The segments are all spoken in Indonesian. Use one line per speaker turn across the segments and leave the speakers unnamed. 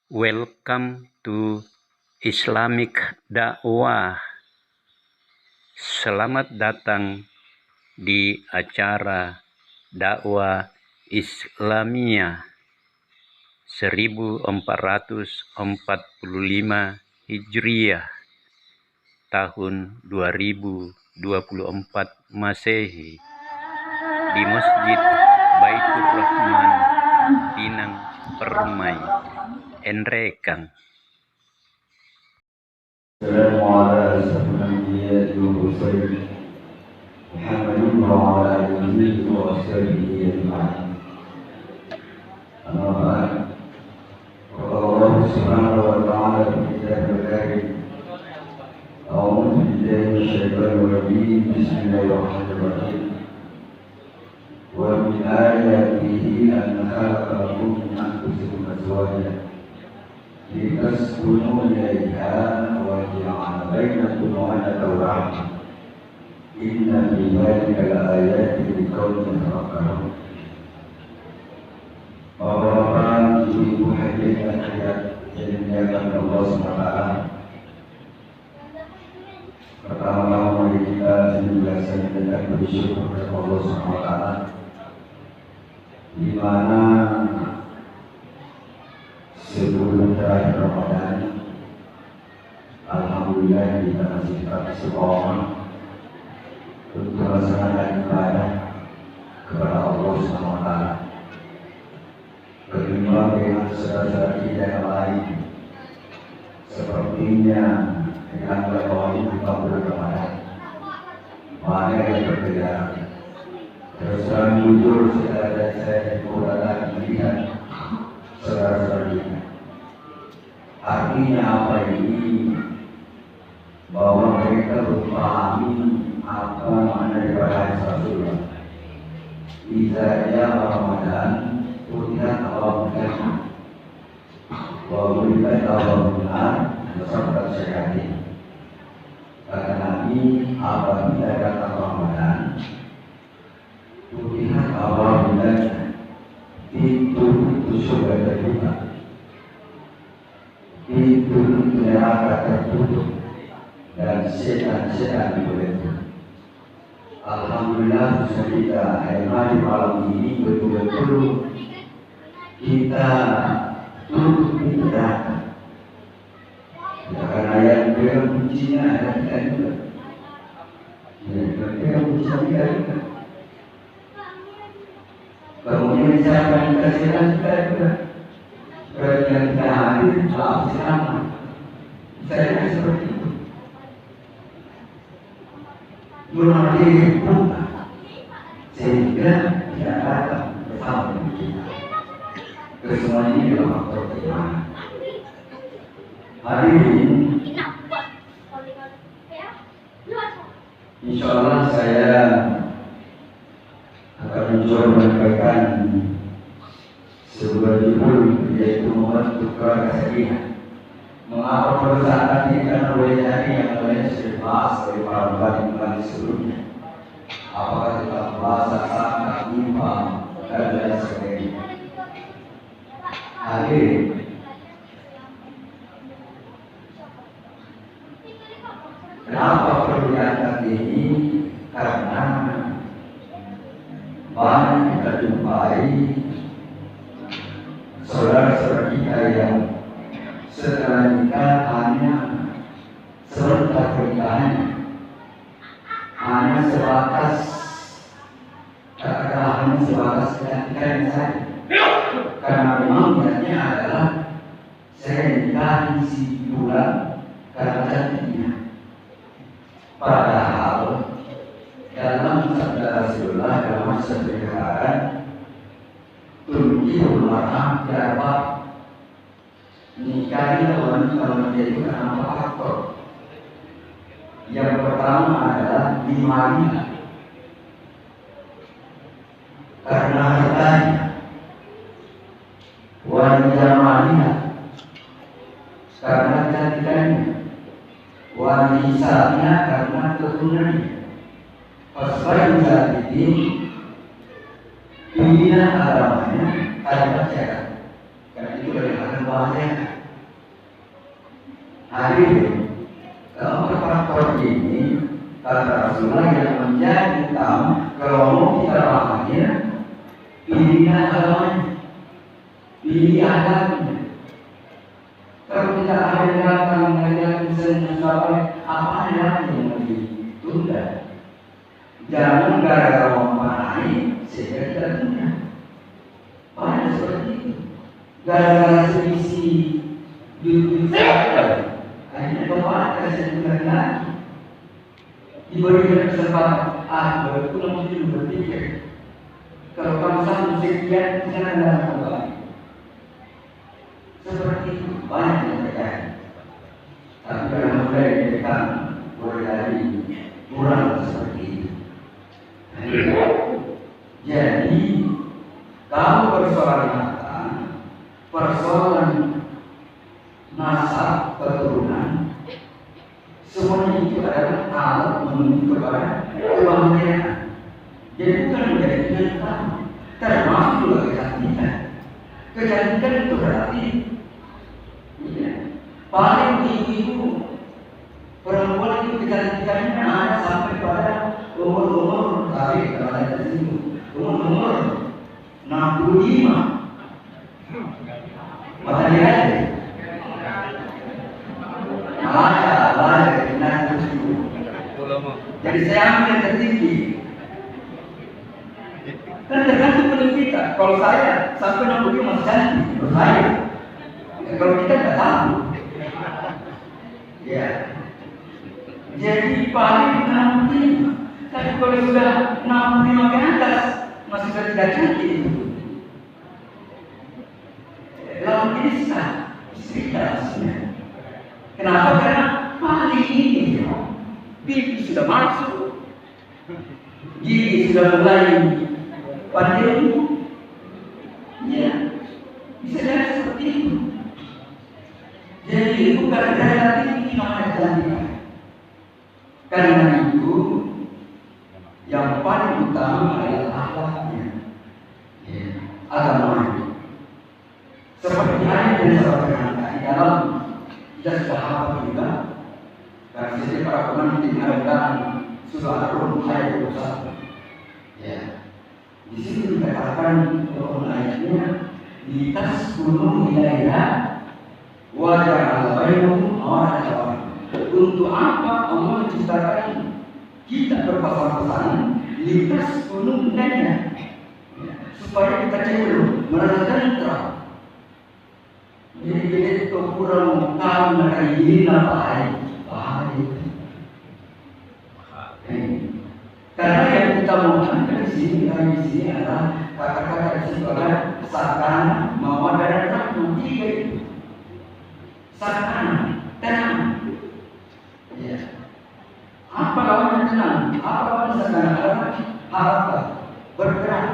Welcome to Islamic Dakwah. Selamat datang di acara dakwah Islamiyah 1445 Hijriah tahun 2024 Masehi di Masjid Baitur Rahman, Pinang Permai, Nrekang.
السلام على أشرف الأنبياء والمرسلين محمد وعلى آله وصحبه أجمعين. أما بعد، قال الله سبحانه وتعالى في كتابه الكريم: أعوذ بالله من الشيطان الرجيم. بسم الله الرحمن الرحيم. ومن آياته أن خلق لكم من أنفسكم أزواجا لتسكنوا إليها وجعل بينكم مودة ورحمة إن في ذلك لآيات لقوم يتفكرون. Bapak-bapak, ibu-ibu hadirin sekalian yang dimuliakan Allah SWT. Pertama-tama mari kita senantiasa mendengar bersyukur kepada Allah SWT, di mana sebelum terakhir Ramadan, alhamdulillah kita masih tetap istiqomah untuk melaksanakan ibadah kepada Allah SWT. Kedua, dengan saudara-saudara kita yang lain, sepertinya dengan berkawin kita berkepada mana yang berbeda. Terus terang jujur, saya kurang lagi melihat saudara-saudara kita. Artinya apa ini? Bahwa mereka memahami apa makna daripada Rasulullah. Iza ya Ramadan, putihan Allah benar, bahwa berikan Allah benar, bersama sekali. Kata Nabi, apabila datang Ramadan, putihan Allah benar, pintu surga terbuka, pintu neraka tertutup, dan setan-setan diberhenti. Alhamdulillah, bisa kita di malam ini betul-betul kita tutup pintu neraka. Karena yang beliau kuncinya ada kita juga. Yang beliau kuncinya kita juga. Kemudian siapa yang dikasihkan kita juga. Kemudian kita hadir, maaf selama. Saya seperti itu. Belum dibuka, sehingga tidak datang bersama dengan kita. Kesemuanya ini adalah faktor keimanan. Hari ini, insya Allah saya akan mencoba menyampaikan sebuah judul, yaitu membentuk keluarga sakinah. Mengapa perusahaan ini? Karena boleh jadi yang lainnya sudah dibahas oleh para ulama sebelumnya. Apakah kita bahasa sangat imam dan lain sebagainya. Hadirin, kenapa perlu diangkat ini? Karena banyak kita jumpai saudara-saudara kita yang setelah nikah hanya sebentar pernikahannya, hanya sebatas kata-kata, hanya sebatas kecantikan saja. Karena memang niatnya adalah saya nikah isi bulan karena cantiknya. Padahal dalam sabda Rasulullah dalam hadis dikatakan, tunkihul mar'ah bi'arba'in. Nikahi wanita menjadi karena faktor. Yang pertama adalah dimana, karena hartanya, wanjamaliha, karena cantikannya, wanisanya, karena keturunannya. Pasal saat ini pilihan agamanya ada masyarakat. Karena itu dari bahasa Hadirin, keempat faktor ini kata Rasulullah yang menjadi utama kalau mau kita pahamnya, pilih agamanya, pilih agamanya. Kalau kita ada datang mengajar misalnya apa yang mau ditunda? Jangan gara-gara memahami sehingga kita tunda. Banyak seperti itu. Gara-gara selisih YouTube akhirnya bapak kasih bulan lagi diberikan kesempatan baru pulang dulu berpikir kalau kamu satu sekian jangan dalam kembali seperti itu banyak yang terjadi. Tapi kalau mulai ditekan boleh dari kurang seperti itu. Jadi kalau persoalan nasab keturunan semuanya itu adalah alat menuju kepada kebahagiaan. Jadi bukan menjadi tujuan utama, termasuk juga kecantikan. Kecantikan itu berarti ya, paling ibu-ibu perempuan itu kecantikannya ada sampai pada umur tapi kalau ada di sini umur 65. Makanya jadi saya ambil yang tertinggi. Kan tergantung pada kita. Kalau saya sampai 65 masih cantik, menurut saya. Kalau kita nggak tahu. Ya. Jadi paling 65. Tapi kalau sudah 65 ke atas masih tidak cantik. Lalu ini cerita maksudnya. Kenapa? Karena paling ini pipi sudah masuk, gigi sudah mulai pandemi, ya bisa jadi seperti itu. Jadi bukan relatif ini namanya kecantikan. Karena itu yang paling utama adalah akhlaknya, ya, agamanya. Seperti ayat yang saya bacakan di dalam kita sudah hafal juga. Karena sini para pengantin Al-Quran surah Ar-Rum ayat 21. Ya, di sini dikatakan ayatnya litas gunung ilaiha wajah al-bainu awal. Untuk apa Allah menciptakan kita berpasangan-pasangan litas gunung ilaiha supaya kita cenderung merasakan terang. Jadi itu kurang tahu nak ini apa karena yang kita mau angkat di sini adalah kata-kata di sini adalah sakana, mawaddah dan rahmah. Tiga itu. Sakana, tenang. Ya. Apa lawan tenang? Apa lawan sakana? Harap bergerak.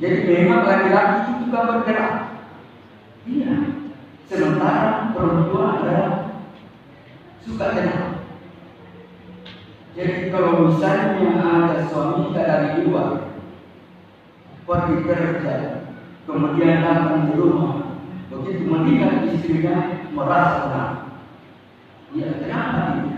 Jadi memang laki-laki itu juga bergerak. Iya. Sementara perempuan adalah suka tenang. Jadi kalau misalnya ada suami dari luar pergi kerja, kemudian datang di rumah, begitu melihat istrinya merasa tenang. Ya kenapa?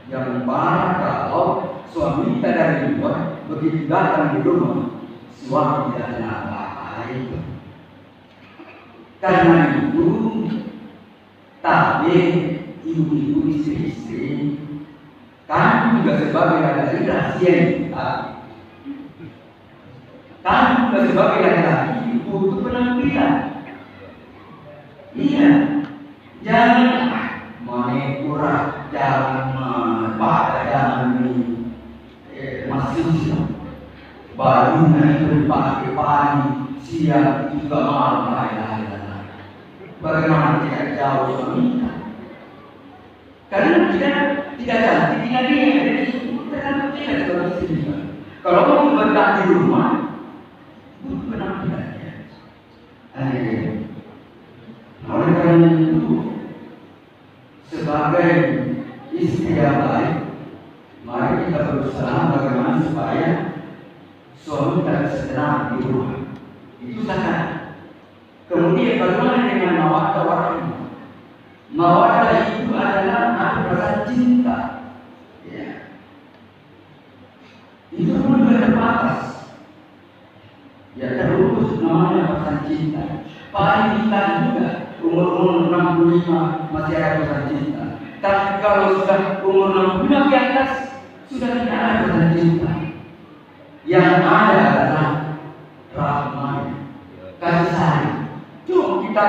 Yang parah kalau suami dari luar begitu datang di rumah, suami tidak tenang apa-apa. Karena itu, tapi ibu-ibu istri-istri kami juga sebagai laki-laki rahasia kita. Kami juga sebagai laki-laki butuh penampilan. Iya, jangan menekura, jangan pada jangan masih bajunya itu dipakai pagi, siang juga malam lain-lain. Bagaimana tidak jauh suami? Karena kita tidak cantik, tidak dia ada di tergantung kita sebagai istri. Kalau mau berkat di rumah, butuh penampilannya. Oleh karena itu, sebagai istri yang baik, mari kita berusaha bagaimana supaya suami tidak senang di rumah. Itu sangat. Kemudian bagaimana dengan mawaddah warahmah? Mawaddah Apalagi kita juga umur 65 masih ada pesan cinta. Tapi kalau sudah umur 65 ke atas sudah tidak ada pesan cinta. Yang ada adalah rahmat, kasih sayang. Cuma kita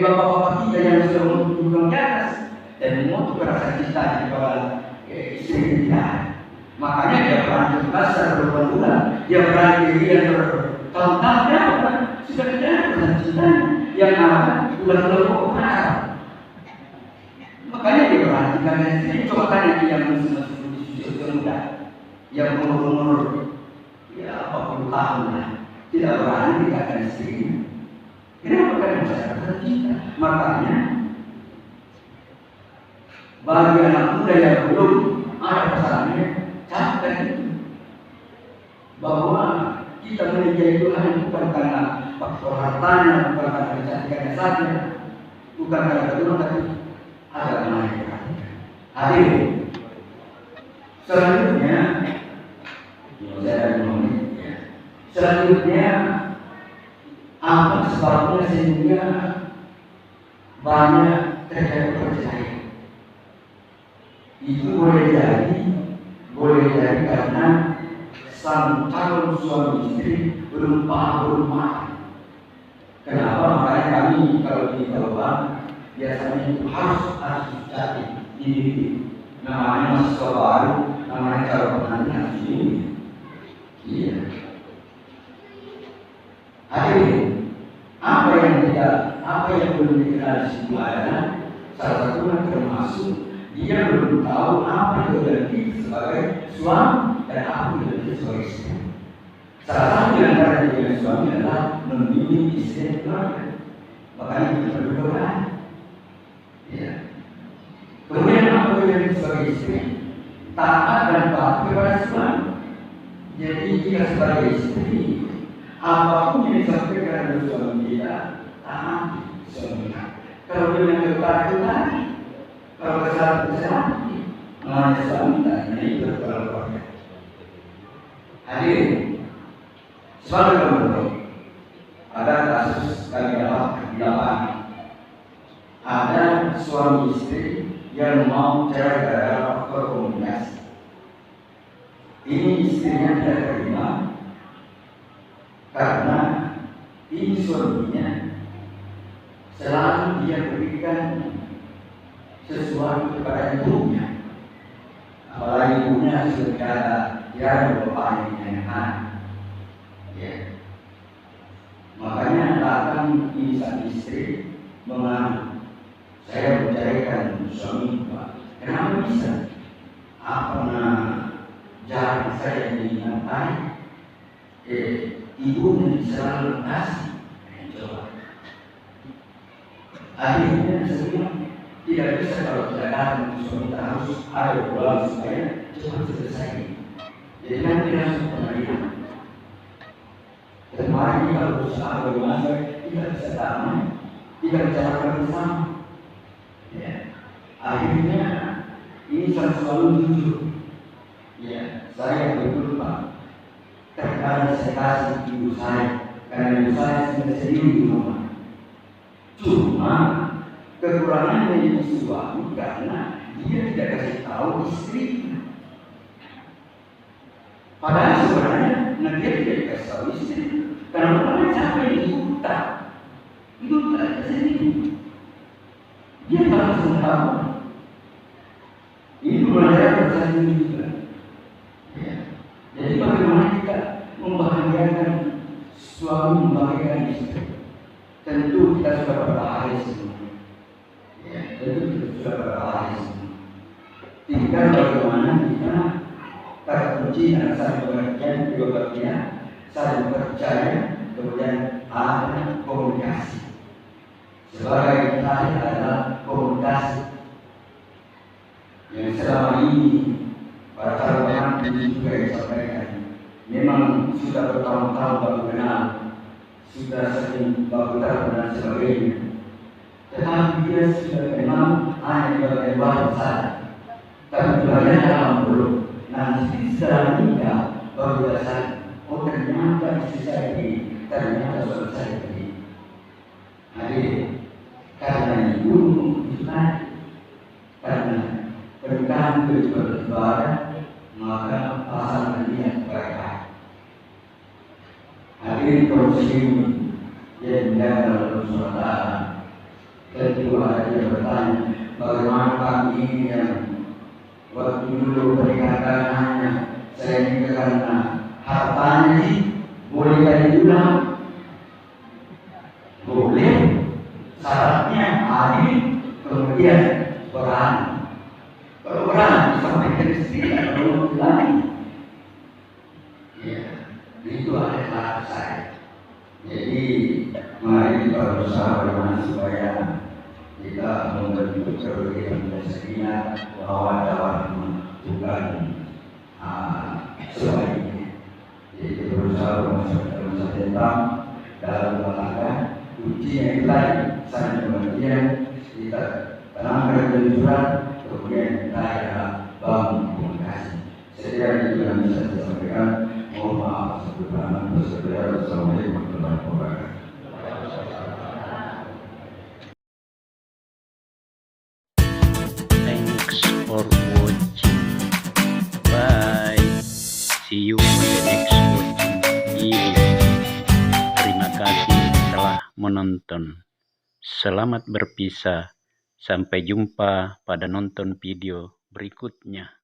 bapak-bapak kita yang sudah umur ke atas dan mau rasa cinta kepada istri kita. Makanya dia berani besar berbulan-bulan, dia berani dirian bertahun-tahun, kenapa? Sudah tidak ada pesan cinta yang ada bulan-bulan pokoknya. Makanya dia berani karena istri. Coba tanya dia yang masih muda, yang umur ya 40 tahun lah, tidak berani dikatakan istri. Kenapa? Karena saya pesan cinta. Makanya bagi anak muda yang belum ada pesannya, capek itu bahwa kita menikahi Tuhan bukan karena faktor hartanya, bukan karena kecantikannya saja, bukan karena keturunan, tapi agama yang perhatikan. Hadirin, selanjutnya apa sebabnya sehingga banyak terjadi perceraian? Itu boleh jadi karena sang calon suami istri belum paham. Kenapa? Makanya kami kalau di Jawa biasanya itu harus cari dididik. Namanya mahasiswa baru, namanya calon pengantin harus dididik. Iya. Hadirin, apa yang belum dikenal di situ adalah salah satunya termasuk dia belum tahu apa itu berarti sebagai suami dan apa itu berarti sebagai istri. Salah satu yang antara dia suami adalah membimbing istri keluarga. Makanya kita berdoa. Ya. Kemudian apa itu berarti sebagai istri? Taat dan patuh kepada suami. Jadi jika sebagai istri, apapun yang disampaikan oleh suami kita, taat suami. Kalau dia yang ketaatan, kalau kesalahan, mengenai suami tanya itu keluarga. Hadirin, sebagai contoh, ada kasus kami dapat di lapangan. Ada suami istri yang mau cerai gara-gara faktor komunikasi. Ini istrinya tidak terima karena ini suaminya selalu dia berikan sesuatu kepada ibunya, apalagi ibunya sudah dia bapaknya yang anak. Ya. Makanya datang ini sang istri mengaku, saya mencarikan suami Pak. Kenapa bisa? Apa jalan saya diingatkan? Ibunya selalu kasih. Coba. Akhirnya semua tidak bisa kalau tidak datang suami harus ada pulang supaya cepat selesai. Jadi nanti langsung pengadilan. Kemarin kalau berusaha bagaimana tidak bisa damai, tidak bisa makan bersama. Ya. Akhirnya ini sang suami jujur. Ya, saya betul Pak. Terkadang saya kasih ibu saya karena ibu saya sudah sendiri di rumah. Cuma kekurangannya ibu suami karena dia tidak kasih tahu istrinya. Padahal sebenarnya dia tidak kasih tahu istri. Karena orang sampai di hutan itu tidak sendiri. Dia langsung tahu. Ini belajar bersama juga. Ya. Jadi bagaimana kita membahagiakan suami, membahagiakan istri? Tentu kita sudah berbahagia semua. Ya, tentu kita sudah berbahagia semua. Tinggal bagaimana kita terkunci dan saling pengertian, kedua belah pihak, saling percaya, kemudian ada komunikasi. Sebagai kita adalah komunikasi yang selama ini para calon pengantin juga disampaikan. Memang sudah bertahun-tahun baru kenal, sudah sering baru tahu dan sebagainya. Tetapi dia sudah kenal hanya di bagian luar saja. Tapi di bagian dalam belum. Nanti setelah nikah baru dia sadar, oh ternyata istri saya ini, ternyata suami saya ini. karena itu tadi, karena pernikahan berlebaran maka pasangan niat berkah. Hadirin kaum muslimin yang dimuliakan Allah, kedua dia bertanya, bagaimana kami ini yang waktu dulu pernikahannya saya nikah karena hartanya sih, boleh kali diulang? Boleh, syaratnya adil, kemudian berani. Kalau berani disampaikan tidak perlu lagi. Ya, itu adalah saya. Jadi mari kita berusaha bagaimana supaya kita membentuk kerugian dan sekian bahwa dapat bukan sebaliknya. Jadi kita berusaha berusaha tentang dalam rangka kuncinya itu tadi, saling pengertian, kita tanamkan kejujuran, kemudian kita adalah bangun komunikasi. Saya kira itu yang bisa saya sampaikan. Mohon maaf sebelumnya. Wassalamualaikum warahmatullahi wabarakatuh.
Thanks for watching. Bye. See you on the next watching video. Terima kasih telah menonton. Selamat berpisah. Sampai jumpa pada nonton video berikutnya.